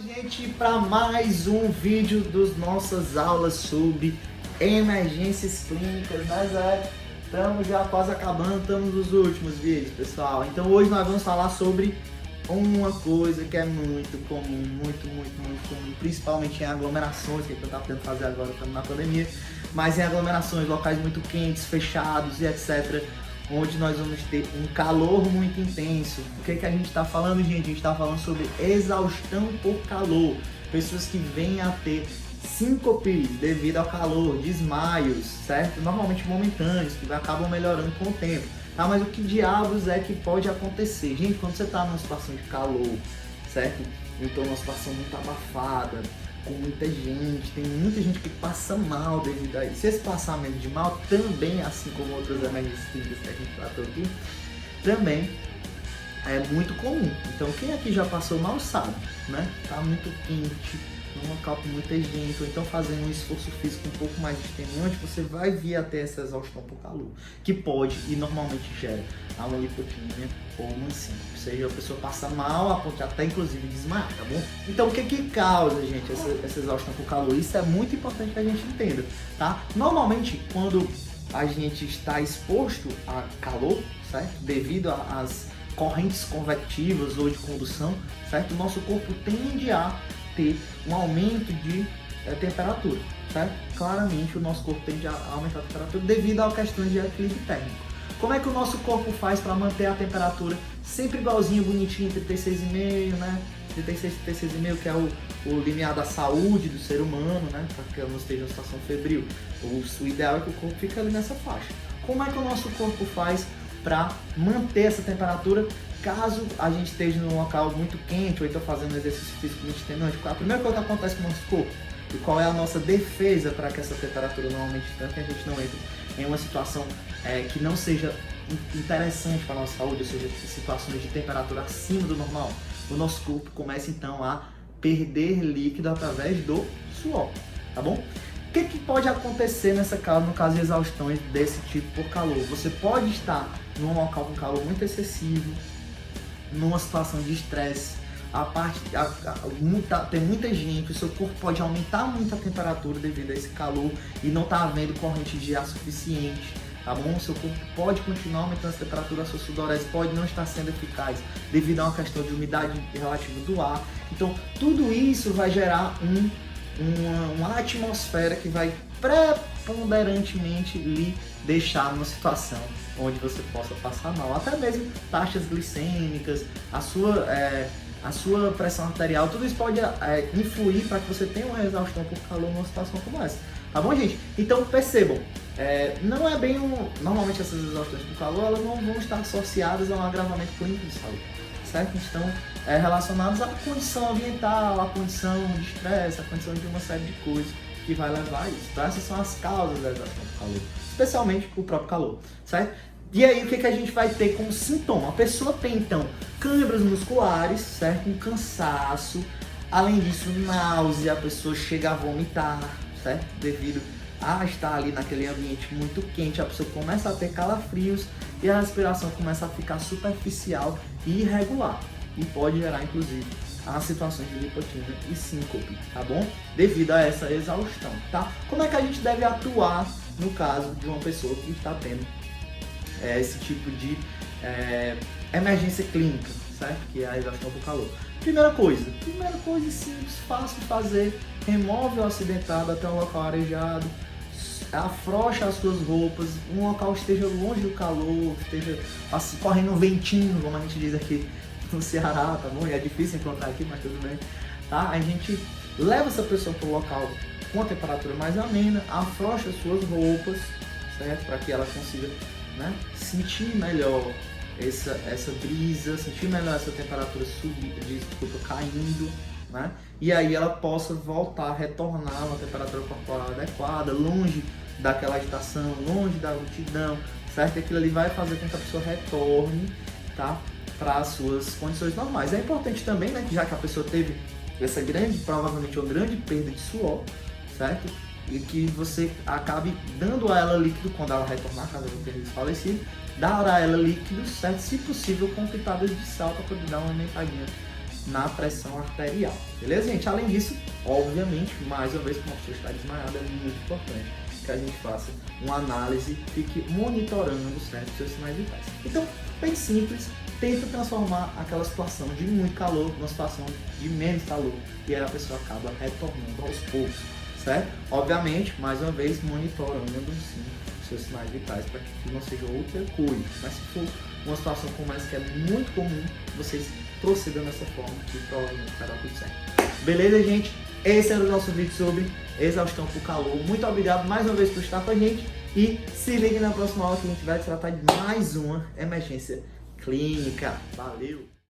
Gente, para mais um vídeo das nossas aulas sobre emergências clínicas, né, Zé? Estamos já quase acabando, estamos nos últimos vídeos, pessoal. Então hoje nós vamos falar sobre uma coisa que é muito comum, muito comum, principalmente em aglomerações, que a gente está tentando fazer agora, estamos na pandemia, mas em aglomerações, locais muito quentes, fechados e etc., onde nós vamos ter um calor muito intenso. O que a gente está falando, gente? A gente está falando sobre exaustão por calor. Pessoas que vêm a ter síncopes devido ao calor, desmaios, certo? Normalmente momentâneos, que acabam melhorando com o tempo. Tá? Mas o que diabos é que pode acontecer? Gente, quando você está numa situação de calor, certo? Então uma situação muito abafada, com muita gente, tem muita gente que passa mal devido a isso. Esse passamento de mal também, assim como outras emergências que a gente tratou aqui, também é muito comum. Então quem aqui já passou mal sabe, né? Tá muito quente, num local com muita gente, ou então fazendo um esforço físico um pouco mais extenuante, você vai vir a ter essa exaustão por calor, que pode e normalmente gera uma lipotímia ou uma síncope. Ou seja, a pessoa passa mal a ponto de até inclusive desmaiar, tá bom? Então o que causa, gente, essa exaustão por calor? Isso é muito importante que a gente entenda, tá? Normalmente, quando a gente está exposto a calor, certo? Devido às correntes convectivas ou de condução, certo? O nosso corpo tende a ter um aumento de temperatura, certo? Claramente o nosso corpo tende a aumentar a temperatura devido a questões de equilíbrio térmico. Como é que o nosso corpo faz para manter a temperatura sempre igualzinho, bonitinho, 36,5, né? 36, 36,5, que é o limiar da saúde do ser humano, né? Para que ela não esteja em uma situação febril. O ideal é que o corpo fique ali nessa faixa. Como é que o nosso corpo faz para manter essa temperatura caso a gente esteja num local muito quente ou então fazendo um exercício físico muito extenuante? A primeira coisa que acontece com o nosso corpo e qual é a nossa defesa para que essa temperatura não aumente tanto que a gente não entre em uma situação que não seja interessante para a nossa saúde, ou seja, situações de temperatura acima do normal. O nosso corpo começa então a perder líquido através do suor, tá bom? O que pode acontecer no caso de exaustões desse tipo por calor? Você pode estar num local com calor muito excessivo, numa situação de estresse, tem muita gente, o seu corpo pode aumentar muito a temperatura devido a esse calor e não está havendo corrente de ar suficiente, tá bom? O seu corpo pode continuar aumentando a temperatura, a sua sudorese pode não estar sendo eficaz devido a uma questão de umidade relativa do ar. Então, tudo isso vai gerar uma atmosfera que vai preponderantemente lhe deixar numa situação onde você possa passar mal. Até mesmo taxas glicêmicas, a sua pressão arterial, tudo isso pode influir para que você tenha uma exaustão por calor numa situação como essa. Tá bom, gente? Então percebam, não é bem normalmente essas exaustões por calor, elas não vão estar associadas a um agravamento clínico de saúde, certo? Estão relacionadas à condição ambiental, à condição de estresse, à condição de uma série de coisas que vai levar a isso. Então essas são as causas da exaustão por calor, especialmente o próprio calor, certo? E aí o que a gente vai ter como sintoma? A pessoa tem então câimbras musculares, certo? Um cansaço, além disso náusea, a pessoa chega a vomitar, certo? Devido a estar ali naquele ambiente muito quente, a pessoa começa a ter calafrios e a respiração começa a ficar superficial e irregular e pode gerar inclusive as situações de lipotímia e síncope, tá bom? Devido a essa exaustão, tá? Como é que a gente deve atuar no caso de uma pessoa que está tendo esse tipo de emergência clínica, certo? Que é a exaustão por calor. Primeira coisa simples, fácil de fazer, remove o acidentado até um local arejado, afrouxa as suas roupas, um local que esteja longe do calor, esteja assim, correndo um ventinho, como a gente diz aqui no Ceará, tá bom? E é difícil encontrar aqui, mas tudo bem, tá? A gente leva essa pessoa para o local com a temperatura mais amena, afrouxa as suas roupas, certo? Para que ela consiga, né, sentir melhor essa brisa, sentir melhor essa temperatura caindo, né? E aí ela possa voltar, retornar a uma temperatura corporal adequada, longe daquela agitação, longe da multidão, certo? Aquilo ali vai fazer com que a pessoa retorne, tá, para as suas condições normais. É importante também, né, que já que a pessoa teve provavelmente uma grande perda de suor, certo? E que você acabe dando a ela líquido quando ela retornar, caso ela tenha desfalecido, dar a ela líquido, certo? Se possível, com pitadas de sal para poder dar uma aumentadinha na pressão arterial. Beleza, gente? Além disso, obviamente, mais uma vez, quando a pessoa está desmaiada, é muito importante que a gente faça uma análise, fique monitorando, certo, os seus sinais vitais. Então, bem simples, tenta transformar aquela situação de muito calor numa situação de menos calor, e aí a pessoa acaba retornando aos poucos, certo? Obviamente, mais uma vez, monitorando sim os seus sinais vitais para que não seja outra coisa. Mas se for uma situação como essa, que é muito comum, vocês procedam dessa forma, que provavelmente vai dar tudo certo. Beleza, gente? Esse era o nosso vídeo sobre exaustão por calor. Muito obrigado mais uma vez por estar com a gente e se ligue na próxima aula que a gente vai tratar de mais uma emergência clínica. Valeu!